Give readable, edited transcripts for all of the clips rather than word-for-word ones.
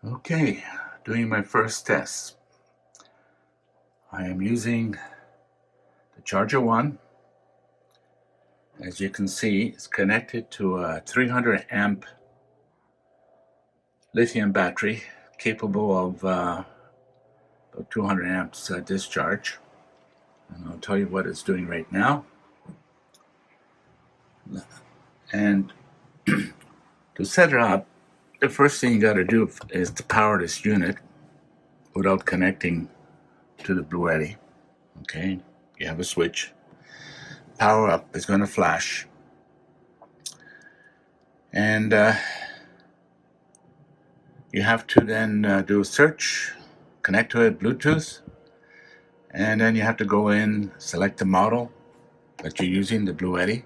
Okay, doing my first test. I am using the Charger 1. As you can see, it's connected to a 300 amp lithium battery capable of about 200 amps discharge. And I'll tell you what it's doing right now. And to set it up, the first thing you got to do is to power this unit without connecting to the Bluetti. Okay, you have a switch. Power up is going to flash. And you have to then do a search, connect to it Bluetooth, and then you have to go in, select the model that you're using, the Bluetti.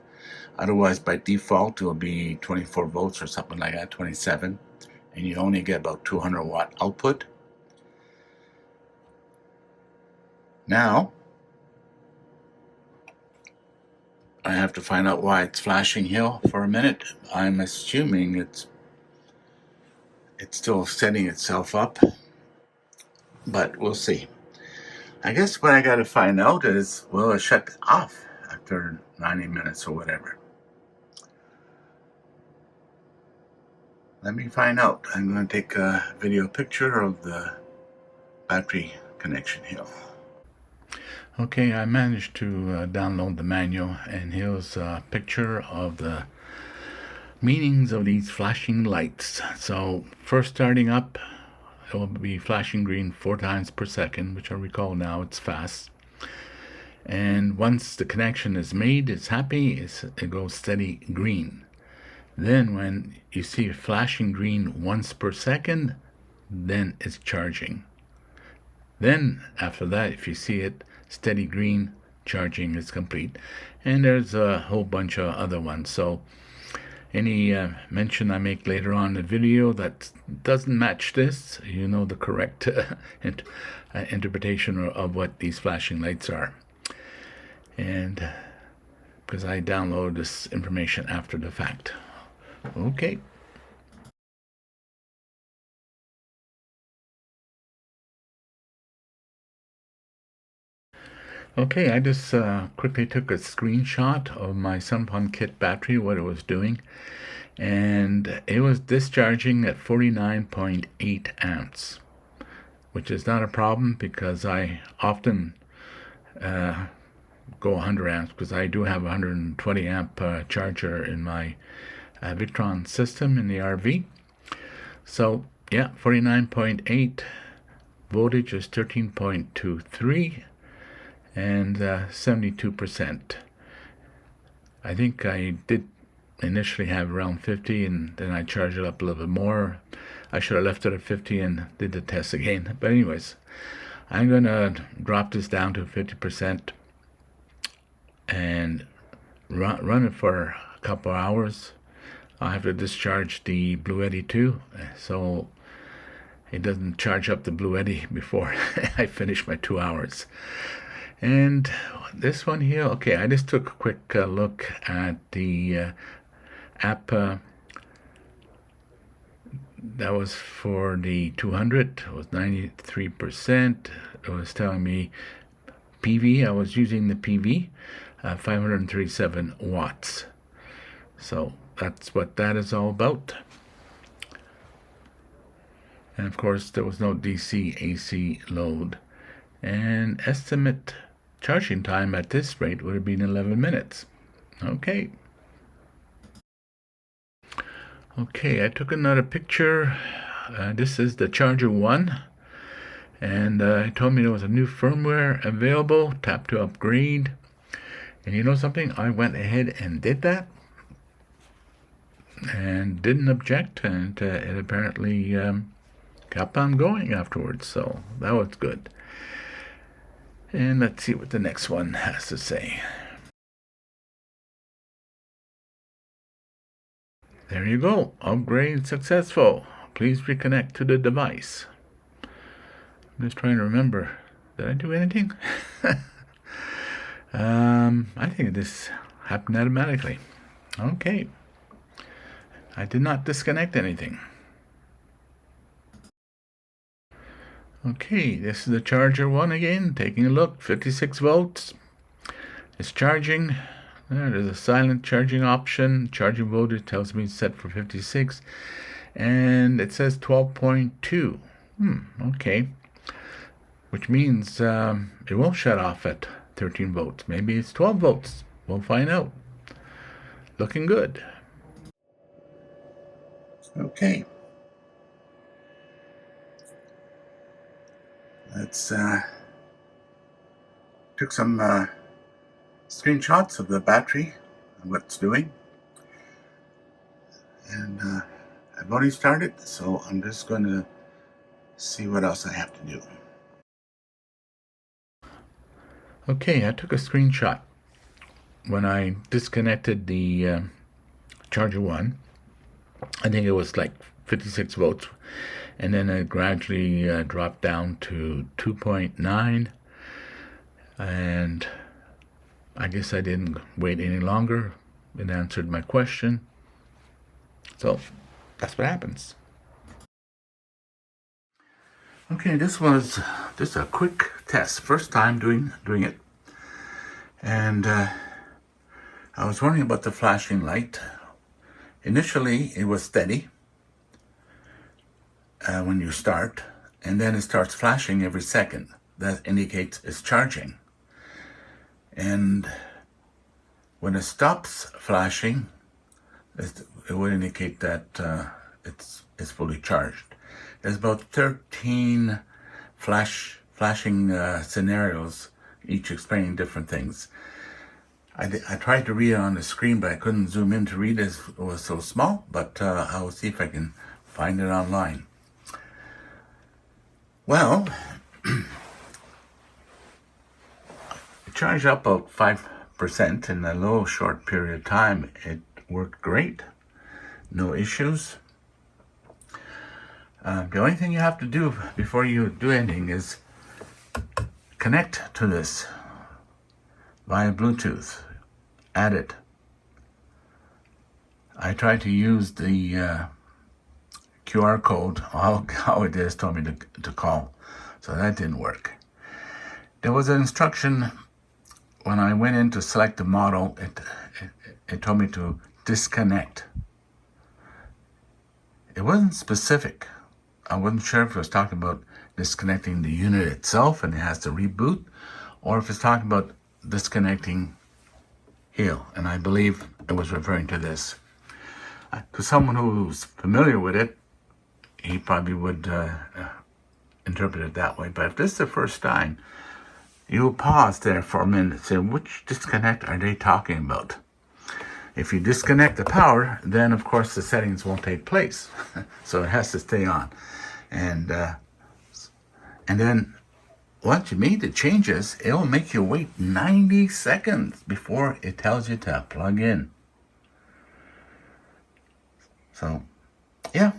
Otherwise, by default, it will be 24 volts or something like that, 27, and you only get about 200 watt output. Now, I have to find out why it's flashing here for a minute. I'm assuming it's still setting itself up, but we'll see. I guess what I got to find out is, will it shut off after 90 minutes or whatever? Let me find out. I'm going to take a video picture of the battery connection here. Okay, I managed to download the manual, and here's a picture of the meanings of these flashing lights. So first starting up, it will be flashing green 4 times per second, which I recall now it's fast. And once the connection is made, it's happy, it goes steady green. Then when you see it flashing green once per second, then it's charging. Then after that, if you see it steady green, charging is complete. And there's a whole bunch of other ones. So any mention I make later on in the video that doesn't match this, you know the correct interpretation of what these flashing lights are. And because I download this information after the fact. Okay. Okay, I just quickly took a screenshot of my SimplyOffGridLife battery, what it was doing, and it was discharging at 49.8 amps, which is not a problem because I often go 100 amps because I do have a 120 amp charger in my Victron system in the RV. So yeah, 49.8, voltage is 13.23, and 72%. I think I did initially have around 50, and then I charged it up a little bit more. I should have left it at 50 and did the test again. But anyways, I'm going to drop this down to 50% and run it for a couple hours. I'll have to discharge the Bluetti too, so it doesn't charge up the Bluetti before I finish my 2 hours. And this one here, okay, I just took a quick look at the app that was for the 200. It was 93%. It was telling me PV. I was using the PV, 537 watts. So that's what that is all about. And of course, there was no DC AC load. And estimate charging time at this rate would have been 11 minutes. Okay. Okay, I took another picture. This is the Charger 1. And it told me there was a new firmware available. Tap to upgrade. And you know something? I went ahead and did that. And didn't object. And it apparently kept on going afterwards. So that was good. And let's see what the next one has to say. There you go. Upgrade successful. Please reconnect to the device. I'm just trying to remember. Did I do anything? I think this happened automatically. Okay. I did not disconnect anything. Okay, this is the charger one again. Taking a look, 56 volts. It's charging. There's a silent charging option. Charging voltage tells me it's set for 56. And it says 12.2. Okay. Which means it won't shut off at 13 volts. Maybe it's 12 volts. We'll find out. Looking good. Okay. Let's took some screenshots of the battery and what it's doing. And I've already started, so I'm just going to see what else I have to do. Okay, I took a screenshot when I disconnected the charger one. I think it was like 56 volts, and then it gradually dropped down to 2.9, and I guess I didn't wait any longer. It answered my question, so that's what happens. Okay, this was just a quick test, first time doing it, and I was wondering about the flashing light. Initially, it was steady when you start, and then it starts flashing every second. That indicates it's charging. And when it stops flashing, it will indicate that it's fully charged. There's about 13 flashing scenarios, each explaining different things. I tried to read it on the screen, but I couldn't zoom in to read it. It was so small, but I will see if I can find it online. Well, it charged up about 5% in a little short period of time. It worked great. No issues. The only thing you have to do before you do anything is connect to this via Bluetooth. Add it. I tried to use the QR code. How it is told me to call, so that didn't work. There was an instruction when I went in to select the model. It told me to disconnect. It wasn't specific. I wasn't sure if it was talking about disconnecting the unit itself and it has to reboot, or if it's talking about disconnecting here, and I believe it was referring to this. To someone who's familiar with it, he probably would interpret it that way. But if this is the first time, you'll pause there for a minute and say, which disconnect are they talking about? If you disconnect the power, then of course the settings won't take place. So it has to stay on. And then once you made the changes, it will make you wait 90 seconds before it tells you to plug in. So, yeah.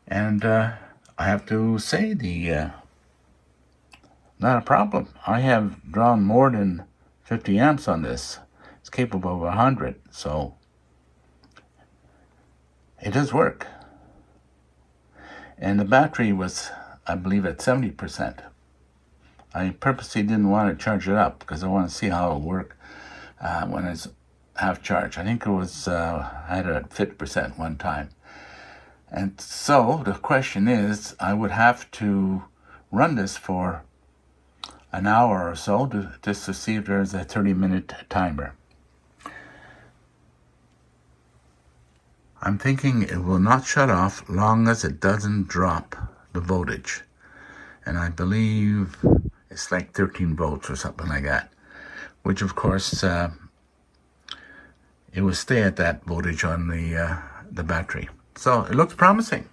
And I have to say, not a problem. I have drawn more than 50 amps on this. It's capable of 100, so it does work. And the battery was, I believe, at 70%. I purposely didn't want to charge it up because I want to see how it'll work when it's half charged. I think it was, I had it at 50% one time. And so the question is, I would have to run this for an hour or so just to see if there's a 30-minute timer. I'm thinking it will not shut off long as it doesn't drop the voltage. And I believe it's like 13 volts or something like that, which of course it will stay at that voltage on the battery. So it looks promising.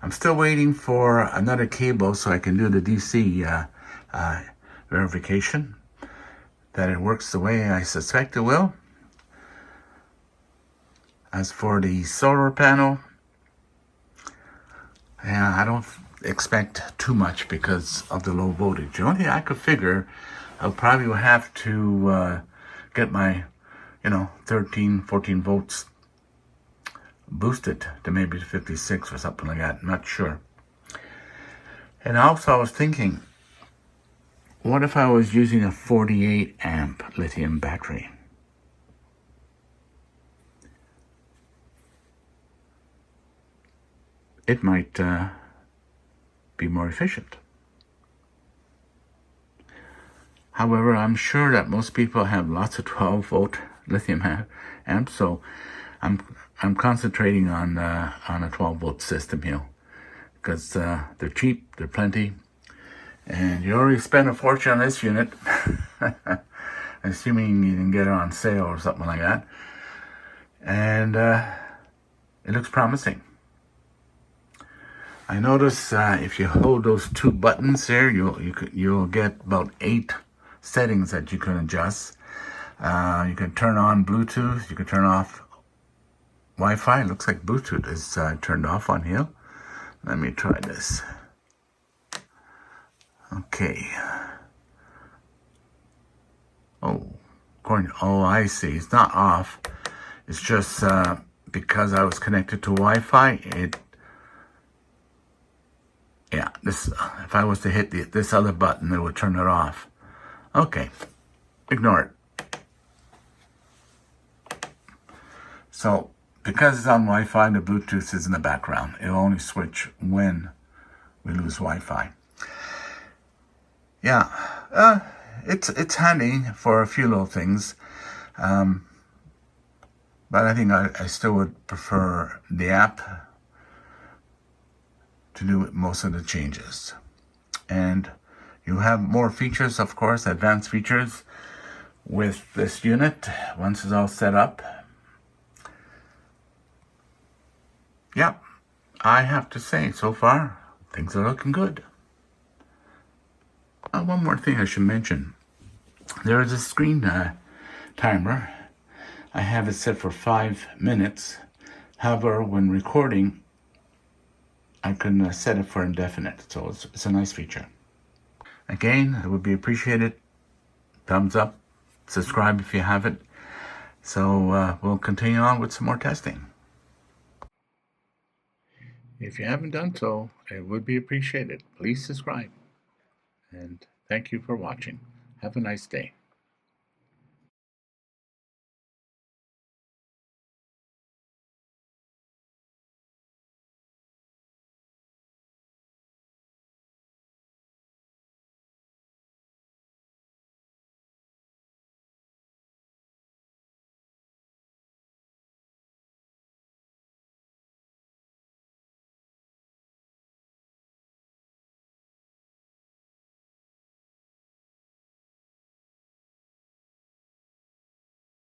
I'm still waiting for another cable so I can do the DC verification that it works the way I suspect it will. As for the solar panel, yeah, I don't expect too much because of the low voltage. The only thing I could figure, I'll probably have to get my 13, 14 volts boost it to maybe 56 or something like that. I'm not sure. And also I was thinking, what if I was using a 48 amp lithium battery? It might be more efficient. However, I'm sure that most people have lots of 12-volt lithium amps, so I'm concentrating on a 12-volt system here because they're cheap, they're plenty, and you already spent a fortune on this unit, assuming you can get it on sale or something like that, and it looks promising. I notice if you hold those two buttons there, you'll get about 8 settings that you can adjust. You can turn on Bluetooth. You can turn off Wi-Fi. It looks like Bluetooth is turned off on here. Let me try this. Okay. Oh, I see. It's not off. It's just because I was connected to Wi-Fi. If I was to hit this other button, it would turn it off. Okay, ignore it. So, because it's on Wi-Fi, the Bluetooth is in the background. It'll only switch when we lose Wi-Fi. Yeah, it's handy for a few little things, but I think I still would prefer the app to do most of the changes. And you have more features, of course, advanced features with this unit once it's all set up. Yeah, I have to say, so far, things are looking good. One more thing I should mention. There is a screen timer. I have it set for 5 minutes. However, when recording, I can set it for indefinite, so it's a nice feature. Again, it would be appreciated. Thumbs up, subscribe if you haven't. So we'll continue on with some more testing. If you haven't done so, it would be appreciated. Please subscribe. And thank you for watching. Have a nice day.